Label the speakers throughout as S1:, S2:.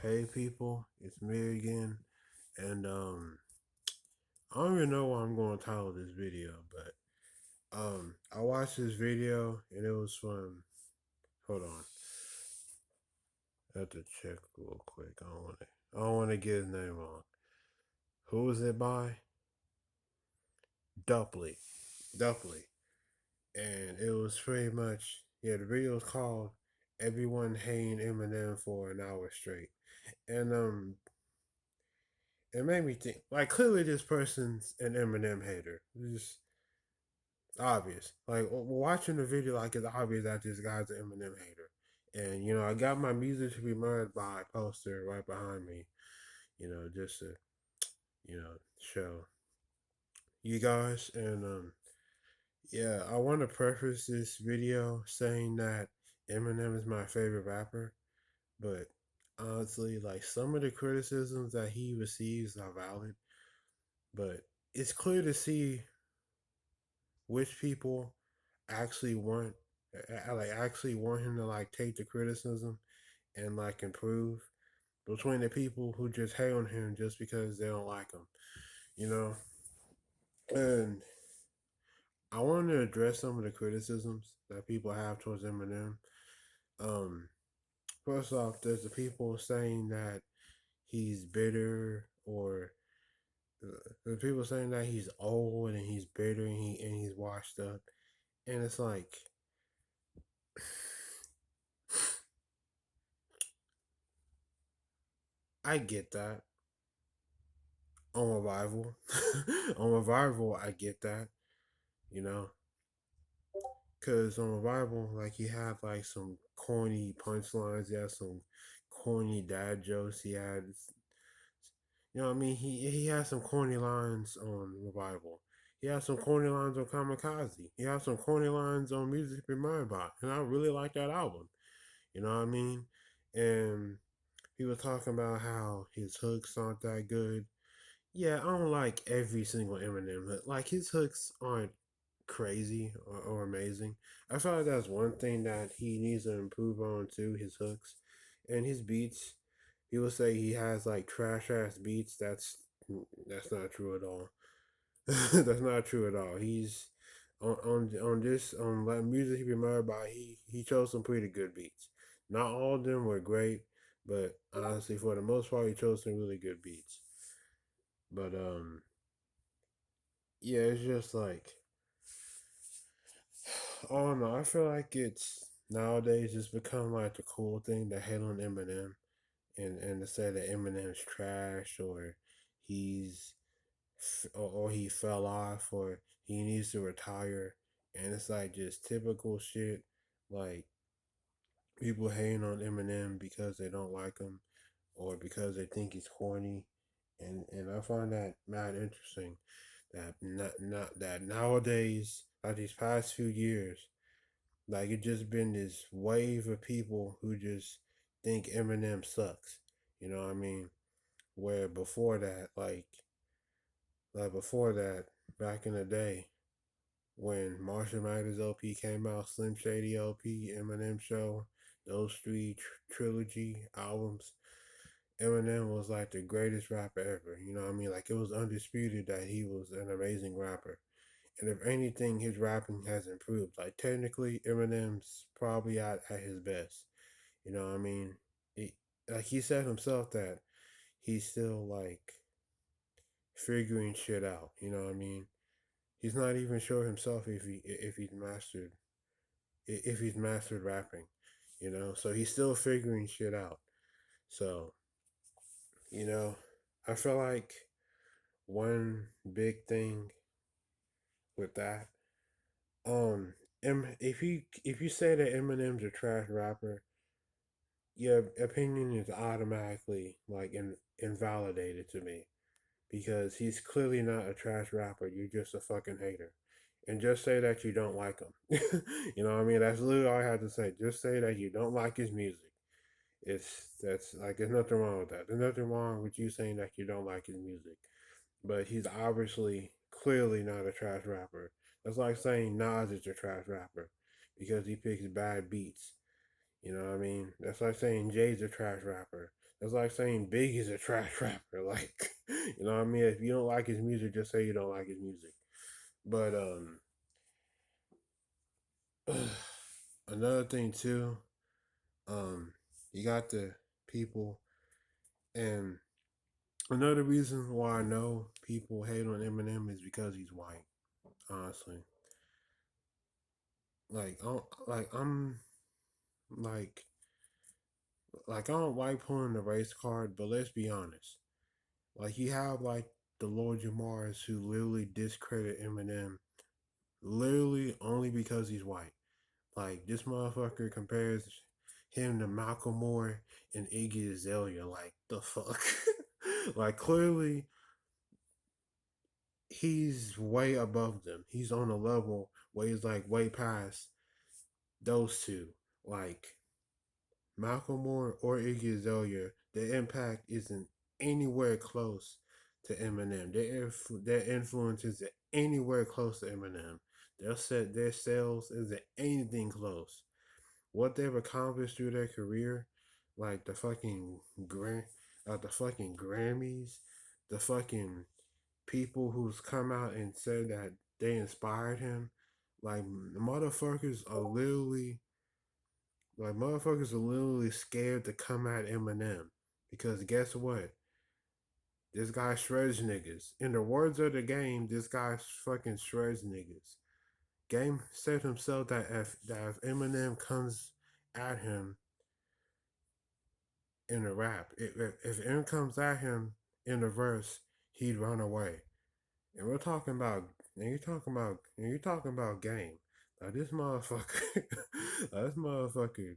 S1: Hey people, it's me again, and I don't even know what I'm going to title this video, but I watched this video and it was from. Hold on, I have to check real quick. I don't want to get his name wrong. Who was it by? Dupley, Dupley, and it was pretty much the video was called "Everyone Hating Eminem for an Hour Straight," and it made me think like clearly this person's an Eminem hater. It's obvious. Like watching the video, like it's obvious that this guy's an Eminem hater. And I got my music to be murdered by poster right behind me. Just to show you guys. And yeah, I want to preface this video saying that Eminem is my favorite rapper, but honestly, like some of the criticisms that he receives are valid, but it's clear to see which people actually want actually want him to like take the criticism and like improve between the people who just hate on him just because they don't like him, you know. And I wanted to address some of the criticisms that people have towards Eminem. Um, First off, there's the people saying that he's bitter, or the people saying that he's old and he's bitter and he's washed up, and it's like I get that on Revival. On Revival, I get that, you know, because on Revival, like he had like some corny punchlines, he had some corny dad jokes. He had, what I mean, he had some corny lines on Revival. He had some corny lines on Kamikaze. He had some corny lines on Music to Be Murdered By, and I really like that album. You know what I mean? And he was talking about how his hooks aren't that good. Yeah, I don't like every single Eminem hook. Like his hooks aren't crazy or amazing. I feel like that's one thing that he needs to improve on too. His hooks and his beats. He will say he has like trash ass beats. That's not true at all. That's not true at all. He's on this on like music he be murdered by. He chose some pretty good beats. Not all of them were great, but honestly, for the most part, he chose some really good beats. But yeah, it's just like I don't know. I feel like it's nowadays it's become like the cool thing to hate on Eminem and to say that Eminem's trash or he's or he fell off or he needs to retire, and it's like just typical shit. Like people hating on Eminem because they don't like him or because they think he's corny, and I find that mad interesting. That not that nowadays, like these past few years, like it just been this wave of people who just think Eminem sucks. You know what I mean? Where before that, before that, back in the day, when Marshall Mathers LP came out, Slim Shady LP, Eminem Show, those three trilogy albums, Eminem was like the greatest rapper ever. You know what I mean? Like it was undisputed that he was an amazing rapper. And if anything, his rapping has improved. Like technically, Eminem's probably at his best. You know what I mean? Like he said himself that he's still like figuring shit out. You know what I mean? He's not even sure himself if he's mastered rapping. You know, so he's still figuring shit out. So you know, I feel like one big thing with that, if you say that Eminem's a trash rapper, your opinion is automatically like invalidated to me because he's clearly not a trash rapper. You're just a fucking hater. And just say that you don't like him. You know what I mean? That's literally all I have to say. Just say that you don't like his music. That's like there's nothing wrong with that. There's nothing wrong with you saying that you don't like his music. But he's obviously clearly not a trash rapper. That's like saying Nas is a trash rapper because he picks bad beats. You know what I mean? That's like saying Jay's a trash rapper. It's like saying Big is a trash rapper. Like, you know what I mean? If you don't like his music, just say you don't like his music. But another thing too, um, you got the people, and another reason why I know people hate on Eminem is because he's white. Honestly, I'm like I don't like pulling the race card, but let's be honest. Like you have like the Lord Jamars who literally discredit Eminem literally only because he's white. Like this motherfucker compares him to Malcolm Moore and Iggy Azalea. Like the fuck. Like clearly he's way above them. He's on a level where he's like way past those two. Like Malcolm Moore or Iggy Azalea, their impact isn't anywhere close to Eminem. Their influence isn't anywhere close to Eminem. Their sales isn't anything close. What they've accomplished through their career, like the fucking Grammys, the fucking people who's come out and said that they inspired him, like motherfuckers are literally scared to come at Eminem because guess what? This guy shreds niggas. In the words of the game, this guy fucking shreds niggas. Game said himself that if Eminem comes at him in a rap, if Eminem comes at him in a verse, he'd run away. And we're talking about, and you're talking about game. Like this motherfucker, like this motherfucker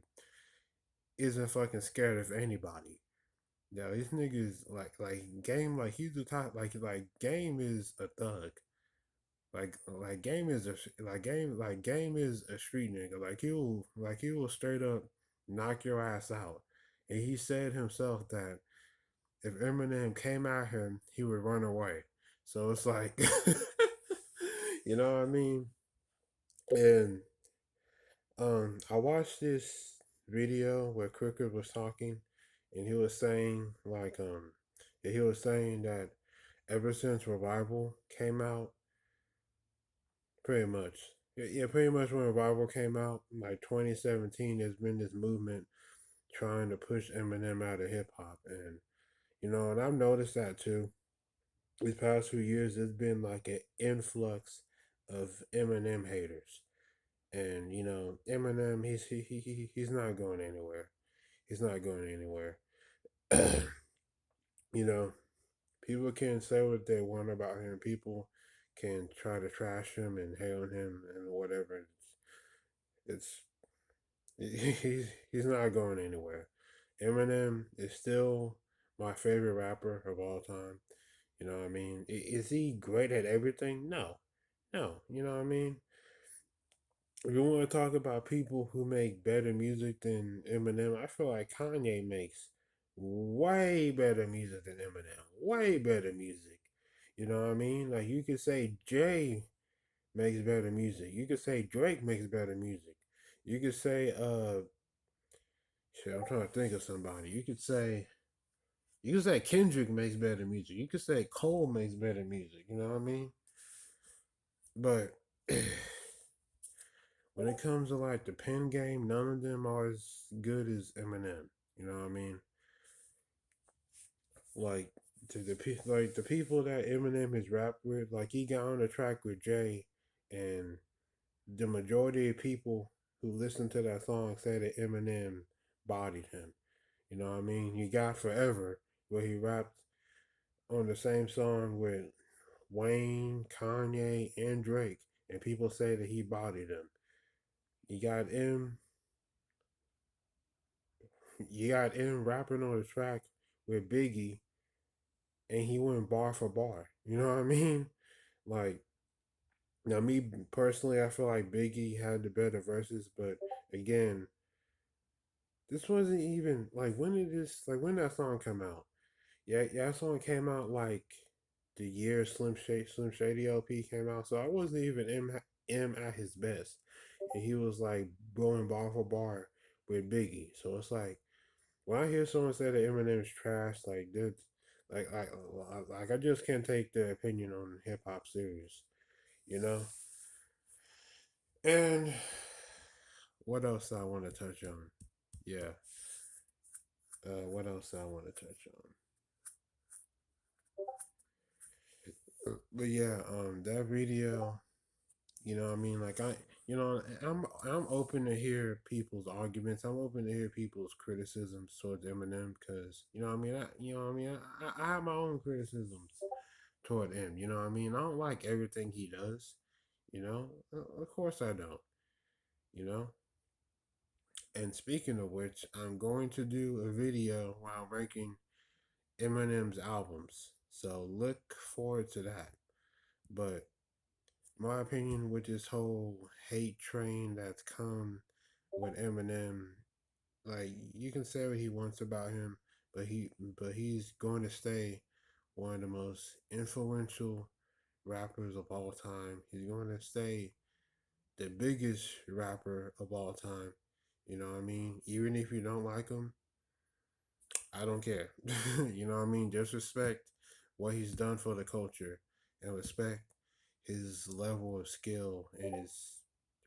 S1: isn't fucking scared of anybody. Yeah, these niggas like game like he's the top like game is a thug. Game is game is a street nigga. He will straight up knock your ass out. And he said himself that if Eminem came at him, he would run away. So it's like you know what I mean? And I watched this video where Crooked was talking and he was saying he was saying that ever since Revival came out, pretty much. Yeah, pretty much when Revival came out, like 2017, there's been this movement trying to push Eminem out of hip hop. And I've noticed that too. These past few years, there's been like an influx of Eminem haters. And, Eminem, he's not going anywhere. He's not going anywhere. you know, People can say what they want about him. People can try to trash him and hate on him and whatever. It's he's not going anywhere. Eminem is still my favorite rapper of all time. You know what I mean? Is he great at everything? No, no. You know what I mean? If you want to talk about people who make better music than Eminem, I feel like Kanye makes way better music than Eminem. Way better music. You know what I mean? Like you could say Jay makes better music. You could say Drake makes better music. You could say shit, I'm trying to think of somebody. You could say Kendrick makes better music. You could say Cole makes better music. You know what I mean? But when it comes to like the pen game, none of them are as good as Eminem. You know what I mean? Like the people that Eminem has rapped with, like he got on the track with Jay, and the majority of people who listen to that song say that Eminem bodied him. You know what I mean? You got Forever, where he rapped on the same song with Wayne, Kanye, and Drake, and people say that he bodied him. You got M, you got M rapping on the track with Biggie, and he went bar for bar. You know what I mean? Like now, me personally, I feel like Biggie had the better verses, but again, this wasn't even like when that song come out? Yeah, that song came out like the year Slim Shady LP came out, so I wasn't even M at his best, and he was like going bar for bar with Biggie. So it's like when I hear someone say that Eminem's trash, like dude, like I just can't take their opinion on hip hop serious, you know. And what else I want to touch on? Yeah, what else I want to touch on? But yeah, that video. You know, what I mean, like I'm open to hear people's arguments. I'm open to hear people's criticisms towards Eminem because I have my own criticisms toward him. You know, what I mean, I don't like everything he does. You know, of course I don't. You know, and speaking of which, I'm going to do a video while ranking Eminem's albums. So look forward to that. But my opinion with this whole hate train that's come with Eminem, like you can say what he wants about him, but he's going to stay one of the most influential rappers of all time. He's going to stay the biggest rapper of all time. You know what I mean? Even if you don't like him, I don't care. You know what I mean? Just respect what he's done for the culture and respect his level of skill and his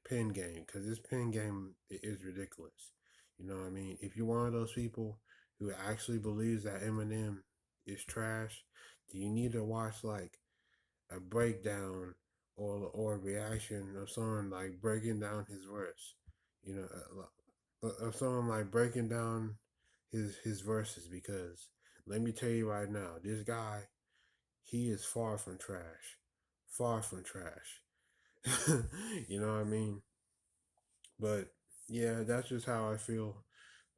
S1: pen game because his pen game is ridiculous. You know what I mean? If you're one of those people who actually believes that Eminem is trash, do you need to watch like a breakdown or a reaction of someone like breaking down his verse? You know, of someone like breaking down his verses because let me tell you right now, this guy he is far from trash, far from trash. You know what I mean? But yeah, that's just how I feel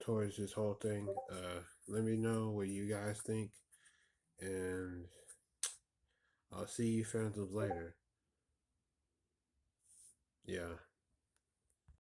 S1: towards this whole thing. Let me know what you guys think, and I'll see you phantoms later. Yeah.